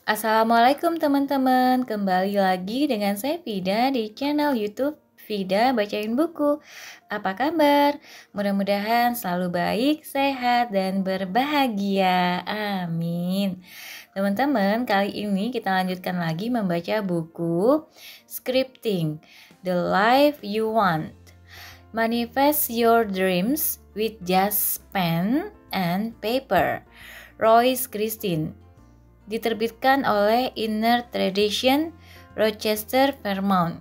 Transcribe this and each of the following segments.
Assalamualaikum teman-teman, kembali lagi dengan saya Vida di channel YouTube Vida Bacain Buku. Apa kabar? Mudah-mudahan selalu baik, sehat, dan berbahagia. Amin. Teman-teman, kali ini kita lanjutkan lagi membaca buku Scripting, The Life You Want. Manifest Your Dreams with Just Pen and Paper. Royce Christine. Diterbitkan oleh Inner Tradition, Rochester, Vermont.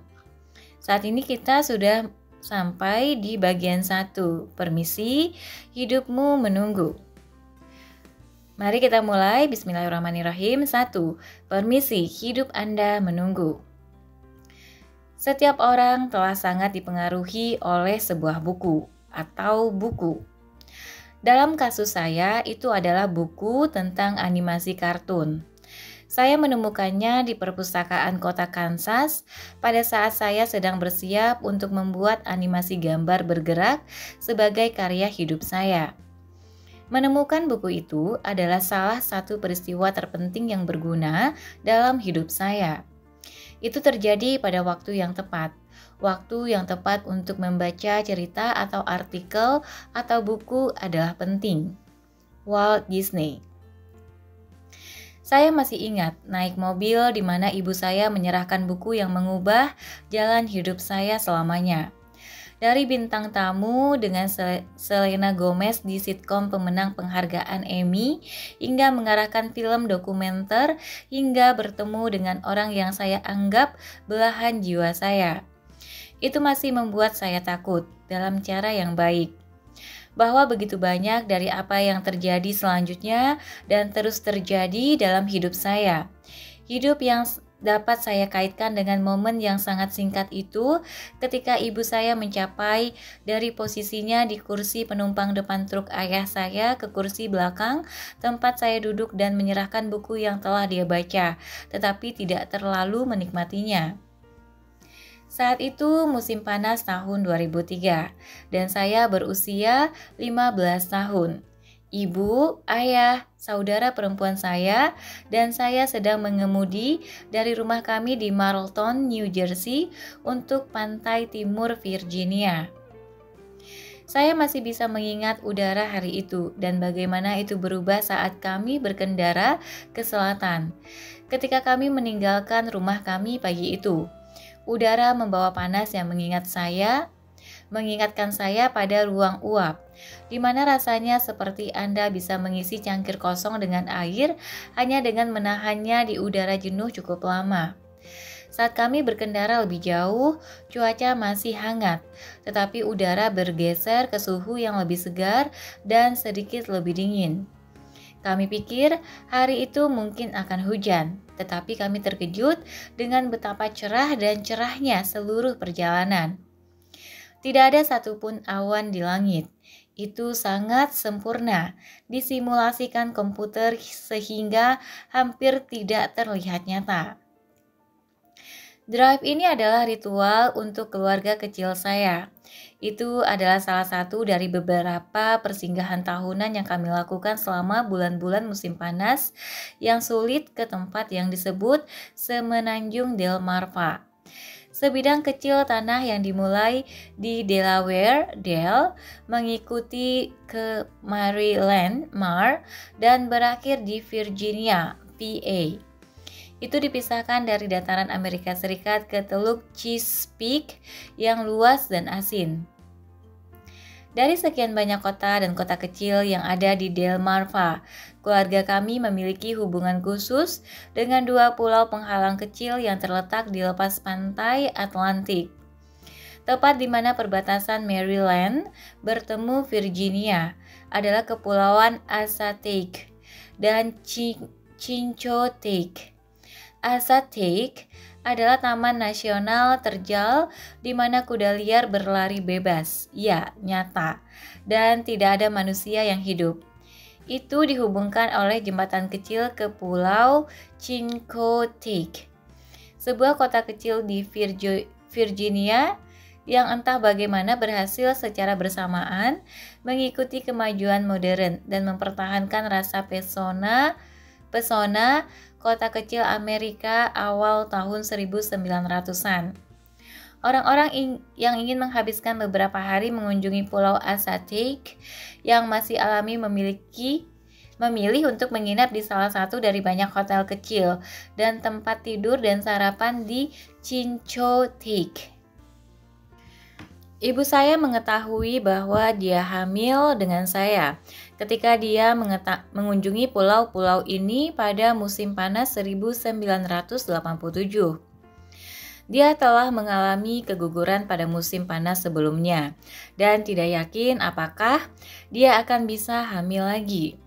Saat ini kita sudah sampai di bagian 1. Permisi, hidupmu menunggu. Mari kita mulai. Bismillahirrahmanirrahim. 1. Permisi, hidup Anda menunggu. Setiap orang telah sangat dipengaruhi oleh sebuah buku atau buku. Dalam kasus saya, itu adalah buku tentang animasi kartun. Saya menemukannya di perpustakaan kota Kansas pada saat saya sedang bersiap untuk membuat animasi gambar bergerak sebagai karya hidup saya. Menemukan buku itu adalah salah satu peristiwa terpenting yang berguna dalam hidup saya. Itu terjadi pada waktu yang tepat. Waktu yang tepat untuk membaca cerita atau artikel atau buku adalah penting. Walt Disney. Saya masih ingat naik mobil di mana ibu saya menyerahkan buku yang mengubah jalan hidup saya selamanya. Dari bintang tamu dengan Selena Gomez di sitkom pemenang penghargaan Emmy, hingga mengarahkan film dokumenter, hingga bertemu dengan orang yang saya anggap belahan jiwa saya. Itu masih membuat saya takut dalam cara yang baik. Bahwa begitu banyak dari apa yang terjadi selanjutnya dan terus terjadi dalam hidup saya. Hidup yang dapat saya kaitkan dengan momen yang sangat singkat itu ketika ibu saya mencapai dari posisinya di kursi penumpang depan truk ayah saya ke kursi belakang tempat saya duduk dan menyerahkan buku yang telah dia baca, tetapi tidak terlalu menikmatinya. Saat itu musim panas tahun 2003 dan saya berusia 15 tahun. Ibu, ayah, saudara perempuan saya, dan saya sedang mengemudi dari rumah kami di Marlton, New Jersey untuk pantai timur Virginia. Saya masih bisa mengingat udara hari itu dan bagaimana itu berubah saat kami berkendara ke selatan. Ketika kami meninggalkan rumah kami pagi itu. Udara membawa panas yang mengingatkan saya pada ruang uap, di mana rasanya seperti Anda bisa mengisi cangkir kosong dengan air hanya dengan menahannya di udara jenuh cukup lama. Saat kami berkendara lebih jauh, cuaca masih hangat, tetapi udara bergeser ke suhu yang lebih segar dan sedikit lebih dingin. Kami pikir hari itu mungkin akan hujan, tetapi kami terkejut dengan betapa cerah dan cerahnya seluruh perjalanan. Tidak ada satupun awan di langit. Itu sangat sempurna, disimulasikan komputer sehingga hampir tidak terlihat nyata. Drive ini adalah ritual untuk keluarga kecil saya. Itu adalah salah satu dari beberapa persinggahan tahunan yang kami lakukan selama bulan-bulan musim panas yang sulit ke tempat yang disebut Semenanjung Delmarva. Sebidang kecil tanah yang dimulai di Delaware, Del, mengikuti ke Maryland, Mar, dan berakhir di Virginia, PA. Itu dipisahkan dari dataran Amerika Serikat ke Teluk Chesapeake yang luas dan asin. Dari sekian banyak kota dan kota kecil yang ada di Delmarva, keluarga kami memiliki hubungan khusus dengan 2 pulau penghalang kecil yang terletak di lepas pantai Atlantik. Tepat di mana perbatasan Maryland bertemu Virginia adalah Kepulauan Assateague dan Chincoteague. Assateague adalah taman nasional terjal di mana kuda liar berlari bebas, ya, nyata, dan tidak ada manusia yang hidup. Itu dihubungkan oleh jembatan kecil ke Pulau Chincoteague, sebuah kota kecil di Virginia yang entah bagaimana berhasil secara bersamaan mengikuti kemajuan modern dan mempertahankan rasa pesona kota kecil Amerika awal tahun 1900-an. Orang-orang yang ingin menghabiskan beberapa hari mengunjungi Pulau Assateague yang masih alami memilih untuk menginap di salah satu dari banyak hotel kecil dan tempat tidur dan sarapan di Chincoteague. Ibu saya mengetahui bahwa dia hamil dengan saya ketika dia mengunjungi pulau-pulau ini pada musim panas 1987. Dia telah mengalami keguguran pada musim panas sebelumnya dan tidak yakin apakah dia akan bisa hamil lagi.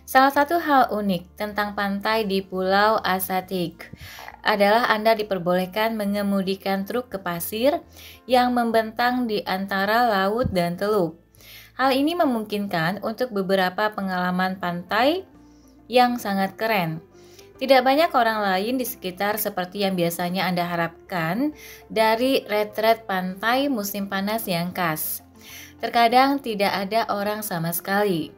Salah satu hal unik tentang pantai di Pulau Assateague adalah Anda diperbolehkan mengemudikan truk ke pasir yang membentang di antara laut dan teluk. Hal ini memungkinkan untuk beberapa pengalaman pantai yang sangat keren. Tidak banyak orang lain di sekitar seperti yang biasanya Anda harapkan dari retret pantai musim panas yang khas. Terkadang tidak ada orang sama sekali.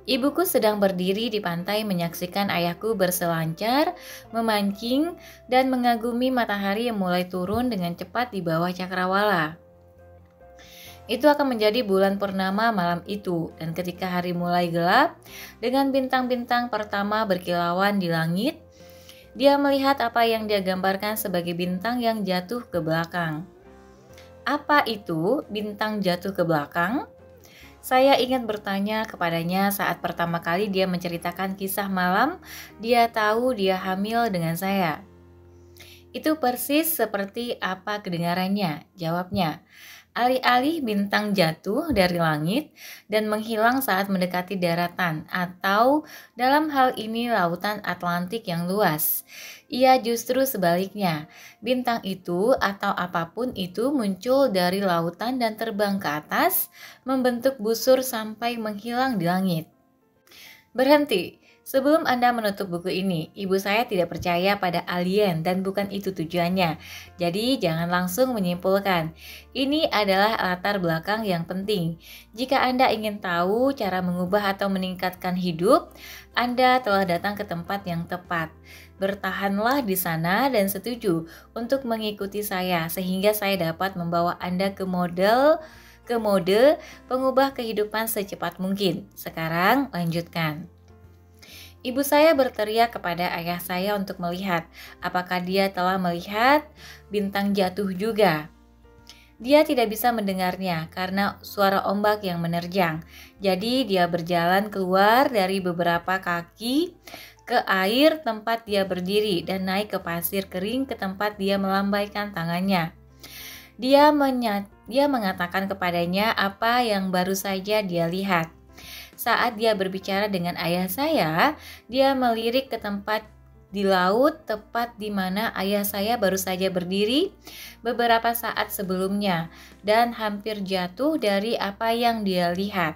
Ibuku sedang berdiri di pantai menyaksikan ayahku berselancar, memancing, dan mengagumi matahari yang mulai turun dengan cepat di bawah cakrawala. Itu akan menjadi bulan purnama malam itu, dan ketika hari mulai gelap, dengan bintang-bintang pertama berkilauan di langit, dia melihat apa yang dia gambarkan sebagai bintang yang jatuh ke belakang. Apa itu bintang jatuh ke belakang? Saya ingat bertanya kepadanya saat pertama kali dia menceritakan kisah malam dia tahu dia hamil dengan saya. Itu persis seperti apa kedengarannya, jawabnya. Alih-alih bintang jatuh dari langit dan menghilang saat mendekati daratan atau dalam hal ini lautan Atlantik yang luas. Ia justru sebaliknya, bintang itu atau apapun itu muncul dari lautan dan terbang ke atas, membentuk busur sampai menghilang di langit. Berhenti. Sebelum Anda menutup buku ini, ibu saya tidak percaya pada alien dan bukan itu tujuannya. Jadi jangan langsung menyimpulkan. Ini adalah latar belakang yang penting. Jika Anda ingin tahu cara mengubah atau meningkatkan hidup, Anda telah datang ke tempat yang tepat. Bertahanlah di sana dan setuju untuk mengikuti saya sehingga saya dapat membawa Anda ke mode pengubah kehidupan secepat mungkin. Sekarang lanjutkan. Ibu saya berteriak kepada ayah saya untuk melihat apakah dia telah melihat bintang jatuh juga. Dia tidak bisa mendengarnya karena suara ombak yang menerjang. Jadi dia berjalan keluar dari beberapa kaki ke air tempat dia berdiri dan naik ke pasir kering ke tempat dia melambaikan tangannya. Dia mengatakan kepadanya apa yang baru saja dia lihat. Saat dia berbicara dengan ayah saya, dia melirik ke tempat di laut tepat di mana ayah saya baru saja berdiri beberapa saat sebelumnya dan hampir jatuh dari apa yang dia lihat.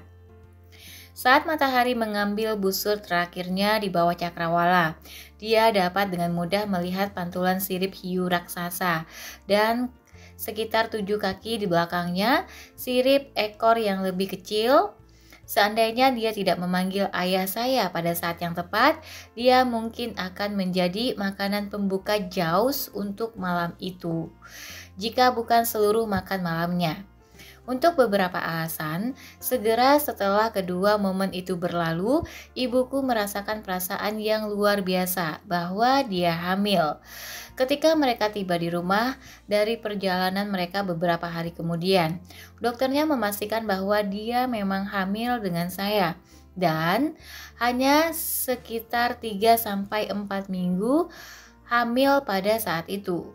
Saat matahari mengambil busur terakhirnya di bawah cakrawala, dia dapat dengan mudah melihat pantulan sirip hiu raksasa dan sekitar 7 kaki di belakangnya, sirip ekor yang lebih kecil. Seandainya dia tidak memanggil ayah saya pada saat yang tepat, dia mungkin akan menjadi makanan pembuka Jaws untuk malam itu, jika bukan seluruh makan malamnya. Untuk beberapa alasan, segera setelah kedua momen itu berlalu, ibuku merasakan perasaan yang luar biasa bahwa dia hamil. Ketika mereka tiba di rumah dari perjalanan mereka beberapa hari kemudian, dokternya memastikan bahwa dia memang hamil dengan saya dan hanya sekitar 3-4 minggu hamil pada saat itu.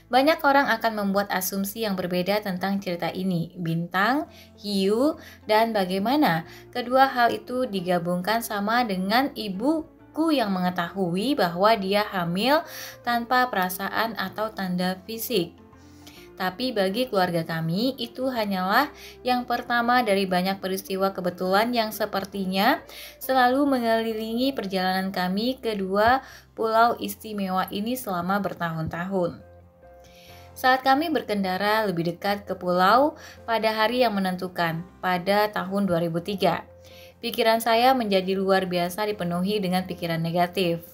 Banyak orang akan membuat asumsi yang berbeda tentang cerita ini, bintang, hiu, dan bagaimana kedua hal itu digabungkan sama dengan ibuku yang mengetahui bahwa dia hamil tanpa perasaan atau tanda fisik. Tapi bagi keluarga kami, itu hanyalah yang pertama dari banyak peristiwa kebetulan yang sepertinya selalu mengelilingi perjalanan kami ke dua pulau istimewa ini selama bertahun-tahun. Saat kami berkendara lebih dekat ke pulau pada hari yang menentukan pada tahun 2003, Pikiran saya menjadi luar biasa dipenuhi dengan pikiran negatif.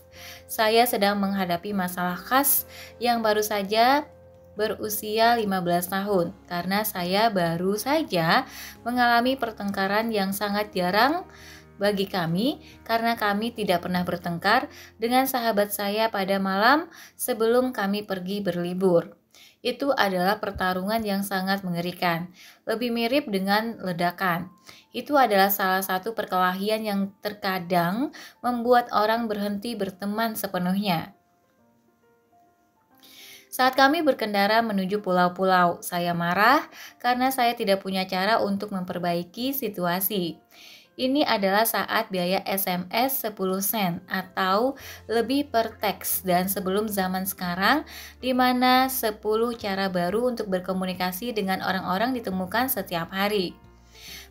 Saya sedang menghadapi masalah khas yang baru saja berusia 15 tahun karena saya baru saja mengalami pertengkaran yang sangat jarang bagi kami karena kami tidak pernah bertengkar dengan sahabat saya pada malam sebelum kami pergi berlibur. Itu adalah pertarungan yang sangat mengerikan, lebih mirip dengan ledakan. Itu adalah salah satu perkelahian yang terkadang membuat orang berhenti berteman sepenuhnya. Saat kami berkendara menuju pulau-pulau, saya marah karena saya tidak punya cara untuk memperbaiki situasi. Ini adalah saat biaya SMS 10 sen atau lebih per teks dan sebelum zaman sekarang di mana 10 cara baru untuk berkomunikasi dengan orang-orang ditemukan setiap hari.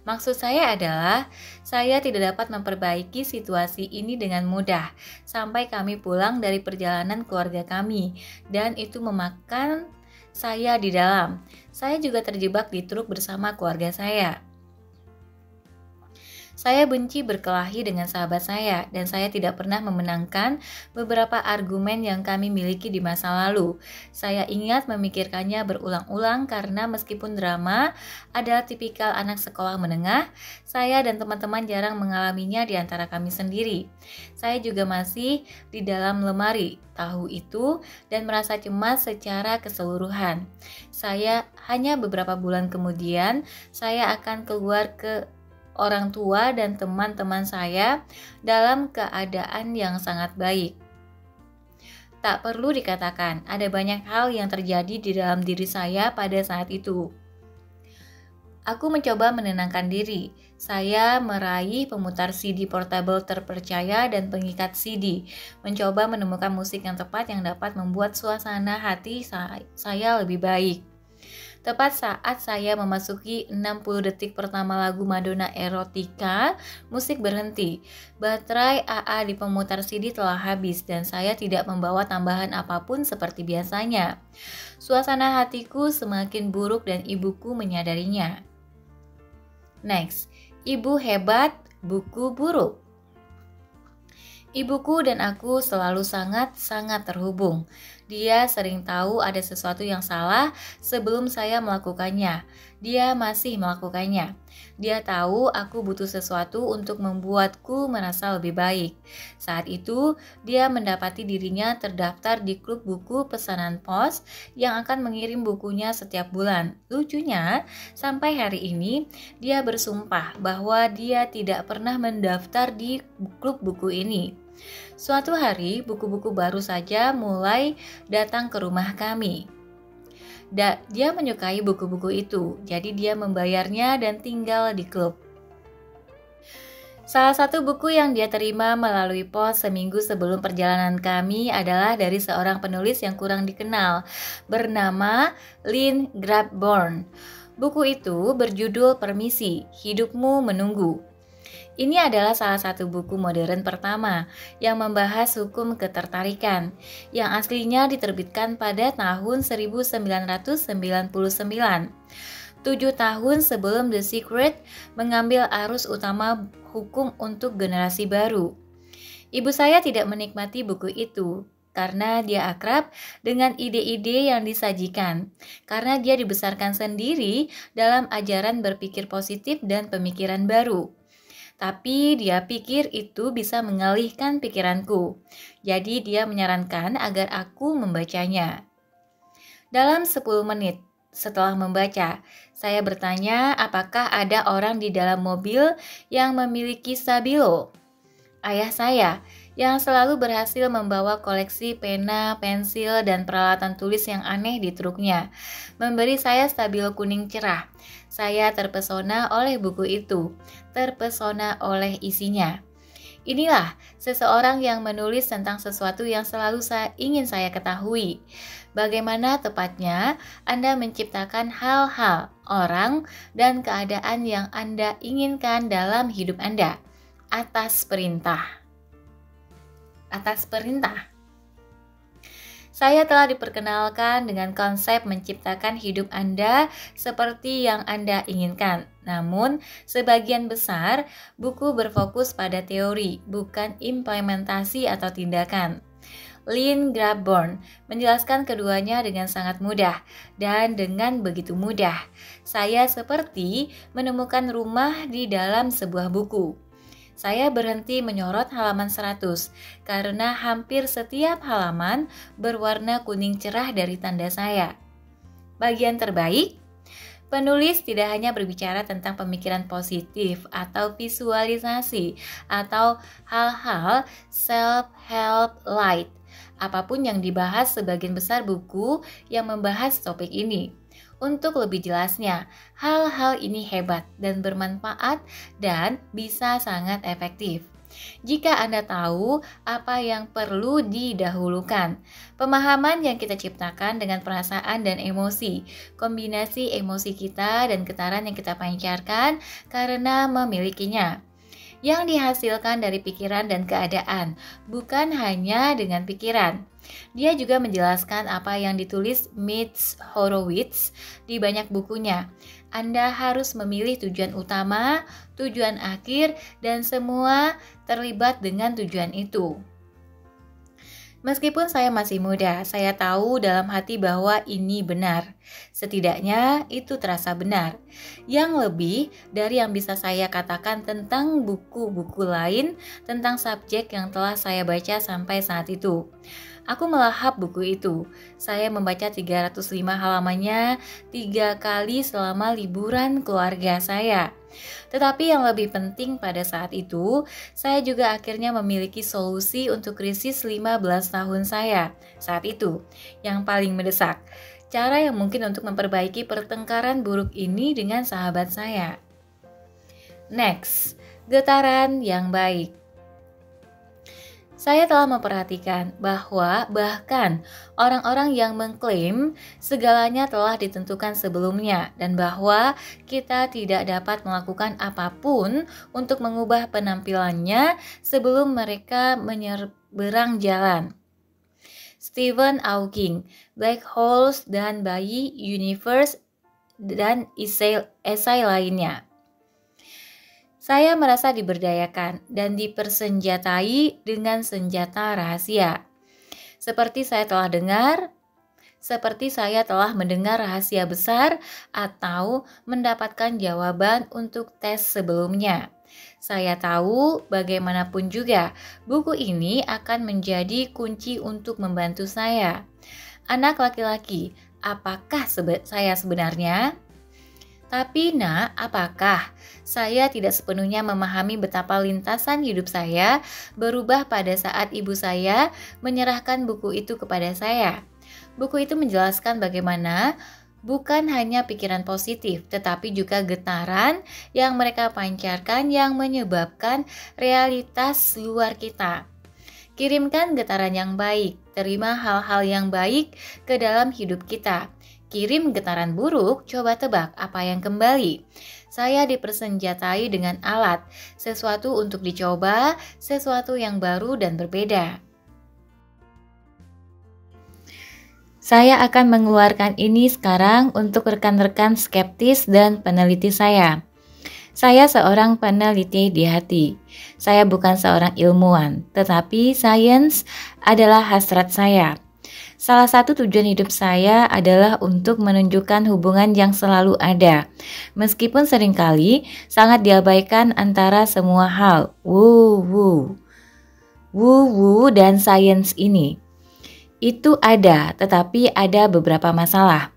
Maksud saya adalah saya tidak dapat memperbaiki situasi ini dengan mudah sampai kami pulang dari perjalanan keluarga kami dan itu memakan saya di dalam. Saya juga terjebak di truk bersama keluarga saya. Saya benci berkelahi dengan sahabat saya dan saya tidak pernah memenangkan beberapa argumen yang kami miliki di masa lalu. Saya ingat memikirkannya berulang-ulang karena meskipun drama adalah tipikal anak sekolah menengah, saya dan teman-teman jarang mengalaminya di antara kami sendiri. Saya juga masih di dalam lemari tahu itu dan merasa cemas secara keseluruhan. Saya hanya beberapa bulan kemudian saya akan keluar ke orang tua dan teman-teman saya dalam keadaan yang sangat baik. Tak perlu dikatakan, ada banyak hal yang terjadi di dalam diri saya pada saat itu. Aku mencoba menenangkan diri. Saya meraih pemutar CD portable terpercaya dan pengikat CD, mencoba menemukan musik yang tepat yang dapat membuat suasana hati saya lebih baik. Tepat saat saya memasuki 60 detik pertama lagu Madonna Erotica, musik berhenti. Baterai AA di pemutar CD telah habis dan saya tidak membawa tambahan apapun seperti biasanya. Suasana hatiku semakin buruk dan ibuku menyadarinya. Next, ibu hebat, buku buruk. Ibuku dan aku selalu sangat-sangat terhubung. Dia sering tahu ada sesuatu yang salah sebelum saya melakukannya. Dia masih melakukannya. Dia tahu aku butuh sesuatu untuk membuatku merasa lebih baik. Saat itu, dia mendapati dirinya terdaftar di klub buku pesanan pos yang akan mengirim bukunya setiap bulan. Lucunya, sampai hari ini, dia bersumpah bahwa dia tidak pernah mendaftar di klub buku ini. Suatu hari, buku-buku baru saja mulai datang ke rumah kami. Dia menyukai buku-buku itu, jadi dia membayarnya dan tinggal di klub. Salah satu buku yang dia terima melalui pos seminggu sebelum perjalanan kami adalah dari seorang penulis yang kurang dikenal, bernama Lynn Grabborn. Buku itu berjudul Permisi, Hidupmu Menunggu. Ini adalah salah satu buku modern pertama yang membahas hukum ketertarikan, yang aslinya diterbitkan pada tahun 1999. 7 tahun sebelum The Secret mengambil arus utama hukum untuk generasi baru. Ibu saya tidak menikmati buku itu karena dia akrab dengan ide-ide yang disajikan, karena dia dibesarkan sendiri dalam ajaran berpikir positif dan pemikiran baru. Tapi dia pikir itu bisa mengalihkan pikiranku. Jadi dia menyarankan agar aku membacanya. Dalam 10 menit setelah membaca, saya bertanya apakah ada orang di dalam mobil yang memiliki stabilo. Ayah saya, yang selalu berhasil membawa koleksi pena, pensil, dan peralatan tulis yang aneh di truknya, memberi saya stabilo kuning cerah. Saya terpesona oleh buku itu, terpesona oleh isinya. Inilah seseorang yang menulis tentang sesuatu yang selalu ingin saya ketahui. Bagaimana tepatnya Anda menciptakan hal-hal, orang, dan keadaan yang Anda inginkan dalam hidup Anda atas perintah. Atas perintah. Saya telah diperkenalkan dengan konsep menciptakan hidup Anda seperti yang Anda inginkan. Namun, sebagian besar buku berfokus pada teori, bukan implementasi atau tindakan. Lynn Grabborn menjelaskan keduanya dengan sangat mudah, dan dengan begitu mudah, saya seperti menemukan rumah di dalam sebuah buku. Saya berhenti menyorot halaman 100 karena hampir setiap halaman berwarna kuning cerah dari tanda saya. Bagian terbaik, penulis tidak hanya berbicara tentang pemikiran positif atau visualisasi atau hal-hal self-help light. Apapun yang dibahas, sebagian besar buku yang membahas topik ini. Untuk lebih jelasnya, hal-hal ini hebat dan bermanfaat dan bisa sangat efektif. Jika Anda tahu apa yang perlu didahulukan, pemahaman yang kita ciptakan dengan perasaan dan emosi, kombinasi emosi kita dan getaran yang kita pancarkan karena memilikinya, yang dihasilkan dari pikiran dan keadaan, bukan hanya dengan pikiran. Dia juga menjelaskan apa yang ditulis Mitch Horowitz di banyak bukunya. Anda harus memilih tujuan utama, tujuan akhir, dan semua terlibat dengan tujuan itu. Meskipun saya masih muda, saya tahu dalam hati bahwa ini benar. Setidaknya itu terasa benar. Yang lebih dari yang bisa saya katakan tentang buku-buku lain tentang subjek yang telah saya baca sampai saat itu. Aku melahap buku itu. Saya membaca 305 halamannya 3 kali selama liburan keluarga saya. Tetapi yang lebih penting pada saat itu, saya juga akhirnya memiliki solusi untuk krisis 15 tahun saya saat itu, yang paling mendesak. Cara yang mungkin untuk memperbaiki pertengkaran buruk ini dengan sahabat saya. Next, getaran yang baik. Saya telah memperhatikan bahwa bahkan orang-orang yang mengklaim segalanya telah ditentukan sebelumnya dan bahwa kita tidak dapat melakukan apapun untuk mengubah penampilannya sebelum mereka menyeberang jalan. Stephen Hawking, Black Holes dan Bayi Universe dan esai lainnya. Saya merasa diberdayakan dan dipersenjatai dengan senjata rahasia. Seperti saya telah mendengar rahasia besar atau mendapatkan jawaban untuk tes sebelumnya. Saya tahu bagaimanapun juga buku ini akan menjadi kunci untuk membantu saya. Anak laki-laki, apakah saya sebenarnya? Tapi nak, apakah saya tidak sepenuhnya memahami betapa lintasan hidup saya berubah pada saat ibu saya menyerahkan buku itu kepada saya? Buku itu menjelaskan bagaimana bukan hanya pikiran positif, tetapi juga getaran yang mereka pancarkan yang menyebabkan realitas luar kita. Kirimkan getaran yang baik, terima hal-hal yang baik ke dalam hidup kita. Kirim getaran buruk, coba tebak apa yang kembali. Saya dipersenjatai dengan alat, sesuatu untuk dicoba, sesuatu yang baru dan berbeda. Saya akan mengeluarkan ini sekarang untuk rekan-rekan skeptis dan peneliti saya. Saya seorang peneliti di hati. Saya bukan seorang ilmuwan, tetapi sains adalah hasrat saya. Salah satu tujuan hidup saya adalah untuk menunjukkan hubungan yang selalu ada, meskipun seringkali sangat diabaikan antara semua hal. Woo dan sains ini. Itu ada, tetapi ada beberapa masalah.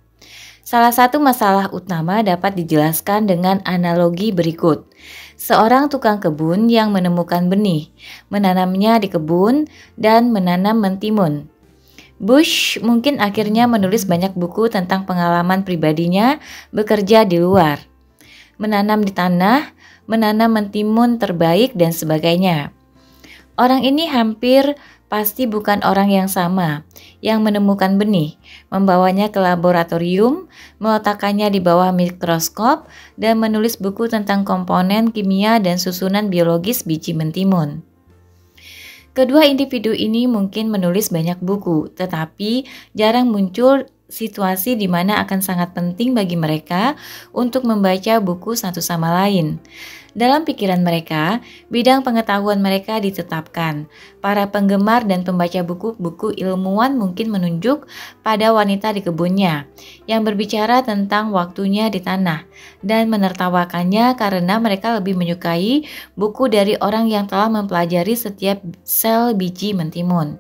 Salah satu masalah utama dapat dijelaskan dengan analogi berikut. Seorang tukang kebun yang menemukan benih, menanamnya di kebun, dan menanam mentimun. Bush mungkin akhirnya menulis banyak buku tentang pengalaman pribadinya bekerja di luar, menanam di tanah, menanam mentimun terbaik, dan sebagainya. Orang ini hampir pasti bukan orang yang sama, yang menemukan benih, membawanya ke laboratorium, meletakkannya di bawah mikroskop, dan menulis buku tentang komponen kimia dan susunan biologis biji mentimun. Kedua individu ini mungkin menulis banyak buku, tetapi jarang muncul situasi di mana akan sangat penting bagi mereka untuk membaca buku satu sama lain. Dalam pikiran mereka, bidang pengetahuan mereka ditetapkan. Para penggemar dan pembaca buku-buku ilmuwan mungkin menunjuk pada wanita di kebunnya yang berbicara tentang waktunya di tanah dan menertawakannya karena mereka lebih menyukai buku dari orang yang telah mempelajari setiap sel biji mentimun.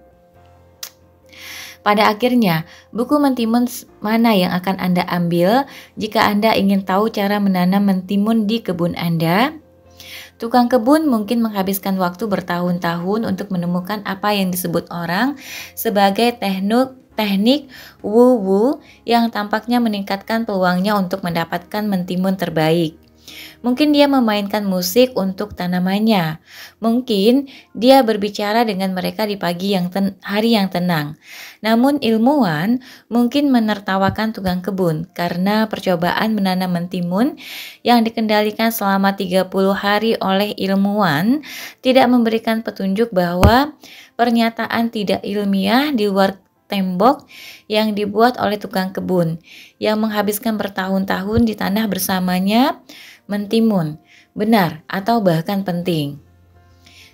Pada akhirnya, buku mentimun mana yang akan Anda ambil jika Anda ingin tahu cara menanam mentimun di kebun Anda? Tukang kebun mungkin menghabiskan waktu bertahun-tahun untuk menemukan apa yang disebut orang sebagai teknik wu-wu yang tampaknya meningkatkan peluangnya untuk mendapatkan mentimun terbaik. Mungkin dia memainkan musik untuk tanamannya. Mungkin dia berbicara dengan mereka di hari yang tenang. Namun ilmuwan mungkin menertawakan tukang kebun karena percobaan menanam mentimun yang dikendalikan selama 30 hari oleh ilmuwan tidak memberikan petunjuk bahwa pernyataan tidak ilmiah di luar tembok yang dibuat oleh tukang kebun yang menghabiskan bertahun-tahun di tanah bersamanya mentimun, benar atau bahkan penting.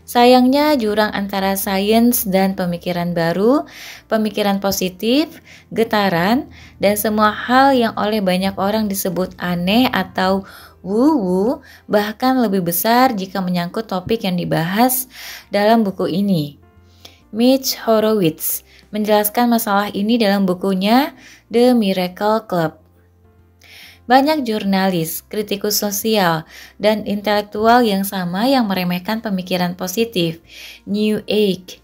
Sayangnya jurang antara sains dan pemikiran baru, pemikiran positif, getaran, dan semua hal yang oleh banyak orang disebut aneh atau woo-woo bahkan lebih besar jika menyangkut topik yang dibahas dalam buku ini. Mitch Horowitz menjelaskan masalah ini dalam bukunya The Miracle Club. Banyak jurnalis, kritikus sosial, dan intelektual yang sama yang meremehkan pemikiran positif, New Age,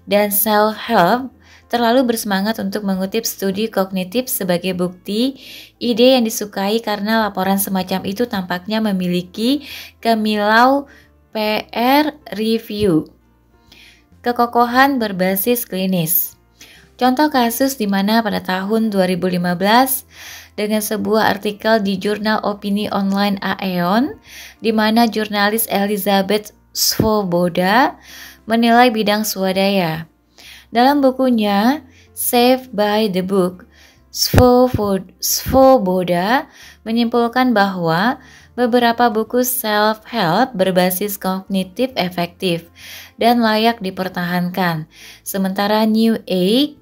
dan self-help terlalu bersemangat untuk mengutip studi kognitif sebagai bukti ide yang disukai karena laporan semacam itu tampaknya memiliki kemilau peer review. Kekokohan berbasis klinis. Contoh kasus di mana pada tahun 2015 dengan sebuah artikel di jurnal opini online Aeon di mana jurnalis Elizabeth Svoboda menilai bidang swadaya. Dalam bukunya Saved by the Book, Svoboda menyimpulkan bahwa beberapa buku self-help berbasis kognitif efektif dan layak dipertahankan, sementara New Age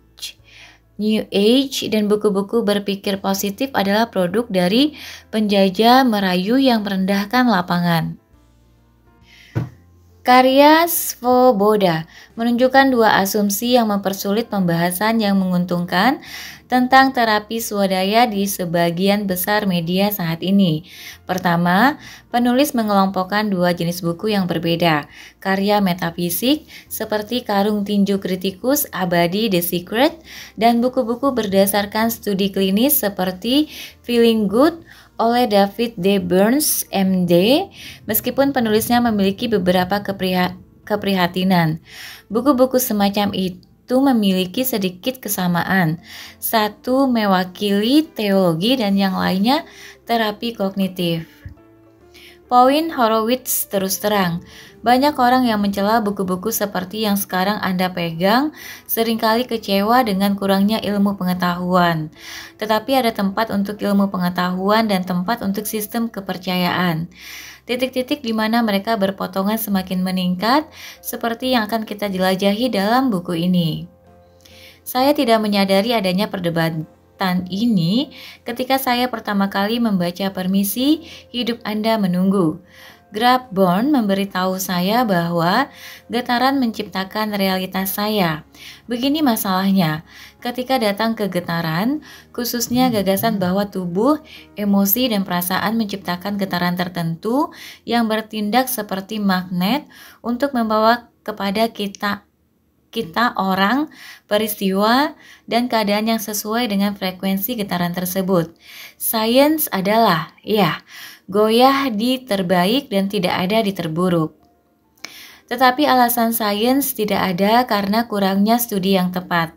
dan buku-buku berpikir positif adalah produk dari penjajah merayu yang merendahkan lapangan. Karya Svoboda menunjukkan dua asumsi yang mempersulit pembahasan yang menguntungkan tentang terapi swadaya di sebagian besar media saat ini. Pertama, penulis mengelompokkan dua jenis buku yang berbeda. Karya metafisik seperti Karung Tinju Kritikus Abadi The Secret dan buku-buku berdasarkan studi klinis seperti Feeling Good oleh David D. Burns, MD, meskipun penulisnya memiliki beberapa keprihatinan. Buku-buku semacam itu memiliki sedikit kesamaan. Satu mewakili teologi dan yang lainnya terapi kognitif. Poin Horowitz terus terang, banyak orang yang mencela buku-buku seperti yang sekarang Anda pegang seringkali kecewa dengan kurangnya ilmu pengetahuan. Tetapi ada tempat untuk ilmu pengetahuan dan tempat untuk sistem kepercayaan. Titik-titik di mana mereka berpotongan semakin meningkat seperti yang akan kita jelajahi dalam buku ini. Saya tidak menyadari adanya perdebatan ini ketika saya pertama kali membaca Permisi Hidup Anda Menunggu. Grabborn memberitahu saya bahwa getaran menciptakan realitas saya. Begini masalahnya, ketika datang ke getaran, khususnya gagasan bahwa tubuh, emosi, dan perasaan menciptakan getaran tertentu yang bertindak seperti magnet untuk membawa kepada kita orang, peristiwa, dan keadaan yang sesuai dengan frekuensi getaran tersebut. Sains adalah, goyah di terbaik dan tidak ada di terburuk. Tetapi alasan sains tidak ada karena kurangnya studi yang tepat.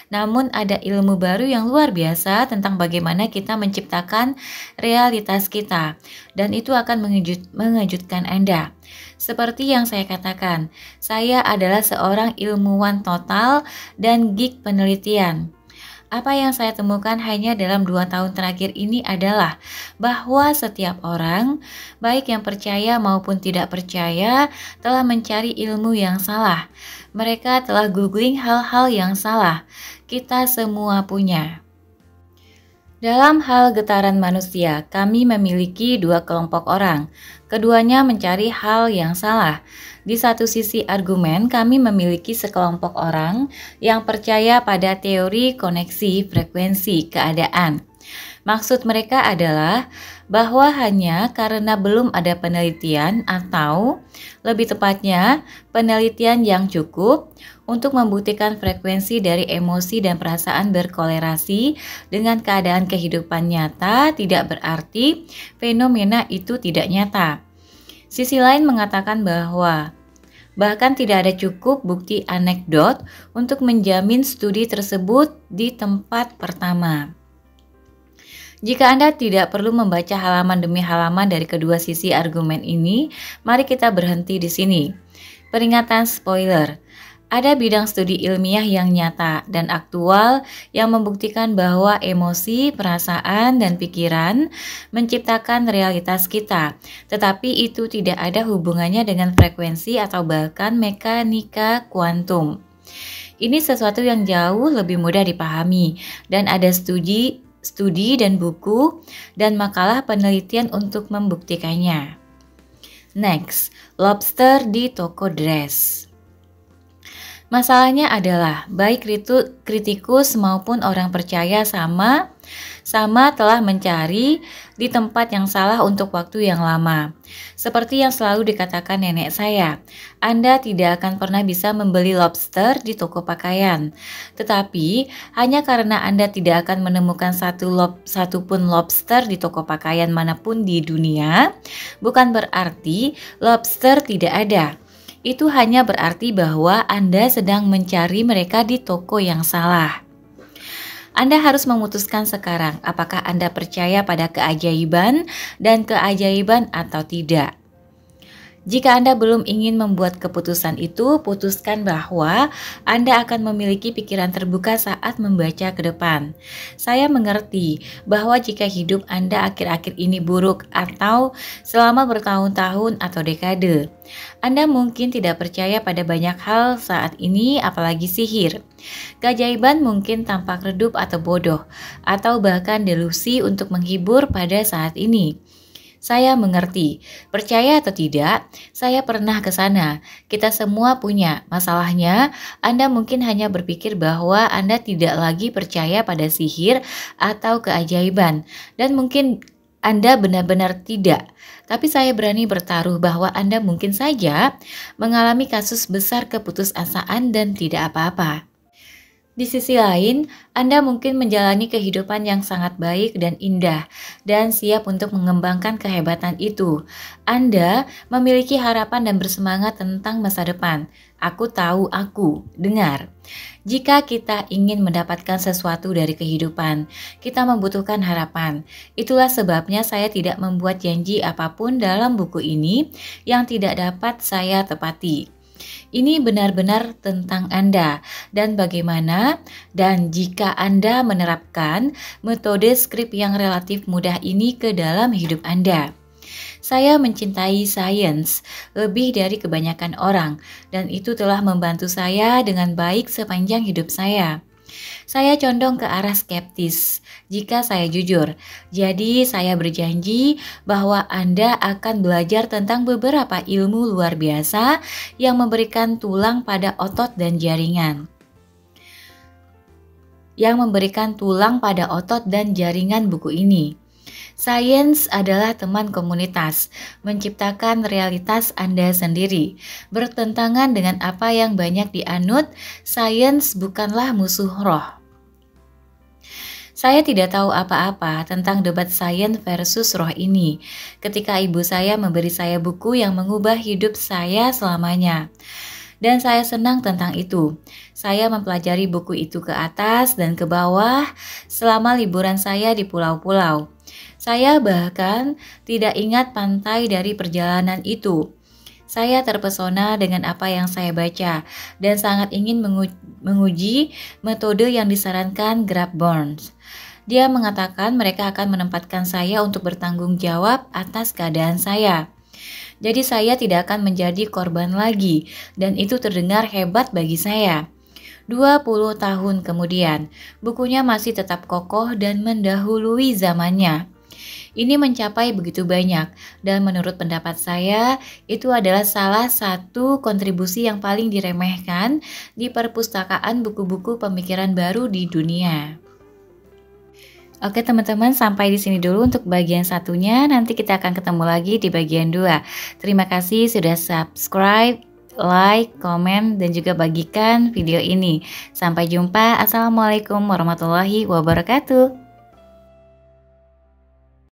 Namun ada ilmu baru yang luar biasa tentang bagaimana kita menciptakan realitas kita, dan itu akan mengejutkan Anda. Seperti yang saya katakan, saya adalah seorang ilmuwan total dan geek penelitian. Apa yang saya temukan hanya dalam 2 tahun terakhir ini adalah bahwa setiap orang, baik yang percaya maupun tidak percaya, telah mencari ilmu yang salah. Mereka telah googling hal-hal yang salah. Kita semua punya. Dalam hal getaran manusia, kami memiliki 2 kelompok orang. Keduanya mencari hal yang salah. Di satu sisi argumen, kami memiliki sekelompok orang yang percaya pada teori koneksi frekuensi keadaan. Maksud mereka adalah bahwa hanya karena belum ada penelitian atau lebih tepatnya penelitian yang cukup untuk membuktikan frekuensi dari emosi dan perasaan berkolerasi dengan keadaan kehidupan nyata tidak berarti fenomena itu tidak nyata. Sisi lain mengatakan bahwa bahkan tidak ada cukup bukti anekdot untuk menjamin studi tersebut di tempat pertama. Jika Anda tidak perlu membaca halaman demi halaman dari kedua sisi argumen ini, mari kita berhenti di sini. Peringatan spoiler. Ada bidang studi ilmiah yang nyata dan aktual yang membuktikan bahwa emosi, perasaan, dan pikiran menciptakan realitas kita. Tetapi itu tidak ada hubungannya dengan frekuensi atau bahkan mekanika kuantum. Ini sesuatu yang jauh lebih mudah dipahami dan ada studi dan buku dan makalah penelitian untuk membuktikannya. Next, lobster di toko dress. Masalahnya adalah baik kritikus maupun orang percaya sama telah mencari di tempat yang salah untuk waktu yang lama. Seperti yang selalu dikatakan nenek saya, Anda tidak akan pernah bisa membeli lobster di toko pakaian. Tetapi hanya karena Anda tidak akan menemukan satu pun lobster di toko pakaian manapun di dunia, bukan berarti lobster tidak ada. Itu hanya berarti bahwa Anda sedang mencari mereka di toko yang salah. Anda harus memutuskan sekarang apakah Anda percaya pada keajaiban atau tidak. Jika Anda belum ingin membuat keputusan itu, putuskan bahwa Anda akan memiliki pikiran terbuka saat membaca ke depan. Saya mengerti bahwa jika hidup Anda akhir-akhir ini buruk atau selama bertahun-tahun atau dekade, Anda mungkin tidak percaya pada banyak hal saat ini, apalagi sihir. Keajaiban mungkin tampak redup atau bodoh, atau bahkan delusi untuk menghibur pada saat ini. Saya mengerti, percaya atau tidak, saya pernah ke sana. Kita semua punya. Masalahnya, Anda mungkin hanya berpikir bahwa Anda tidak lagi percaya pada sihir atau keajaiban, dan mungkin Anda benar-benar tidak. Tapi saya berani bertaruh bahwa Anda mungkin saja mengalami kasus besar keputusasaan dan tidak apa-apa. Di sisi lain, Anda mungkin menjalani kehidupan yang sangat baik dan indah dan siap untuk mengembangkan kehebatan itu. Anda memiliki harapan dan bersemangat tentang masa depan. Aku tahu, dengar. Jika kita ingin mendapatkan sesuatu dari kehidupan, kita membutuhkan harapan. Itulah sebabnya saya tidak membuat janji apapun dalam buku ini yang tidak dapat saya tepati. Ini benar-benar tentang Anda dan bagaimana dan jika Anda menerapkan metode skrip yang relatif mudah ini ke dalam hidup Anda. Saya mencintai sains lebih dari kebanyakan orang dan itu telah membantu saya dengan baik sepanjang hidup saya. Saya condong ke arah skeptis jika saya jujur. Jadi saya berjanji bahwa Anda akan belajar tentang beberapa ilmu luar biasa yang memberikan tulang pada otot dan jaringan. Buku ini. Sains adalah teman komunitas, menciptakan realitas Anda sendiri. Bertentangan dengan apa yang banyak dianut, sains bukanlah musuh roh. Saya tidak tahu apa-apa tentang debat sains versus roh ini. Ketika ibu saya memberi saya buku yang mengubah hidup saya selamanya. Dan saya senang tentang itu. Saya mempelajari buku itu ke atas dan ke bawah selama liburan saya di pulau-pulau. Saya bahkan tidak ingat pantai dari perjalanan itu. Saya terpesona dengan apa yang saya baca dan sangat ingin menguji metode yang disarankan Greg Burns. Dia mengatakan mereka akan menempatkan saya untuk bertanggung jawab atas keadaan saya. Jadi saya tidak akan menjadi korban lagi dan itu terdengar hebat bagi saya. 20 tahun kemudian, bukunya masih tetap kokoh dan mendahului zamannya. Ini mencapai begitu banyak dan menurut pendapat saya itu adalah salah satu kontribusi yang paling diremehkan di perpustakaan buku-buku pemikiran baru di dunia. Oke teman-teman, sampai di sini dulu untuk bagian satunya. Nanti kita akan ketemu lagi di bagian 2. Terima kasih sudah subscribe, like, komen, dan juga bagikan video ini. Sampai jumpa. Assalamualaikum warahmatullahi wabarakatuh.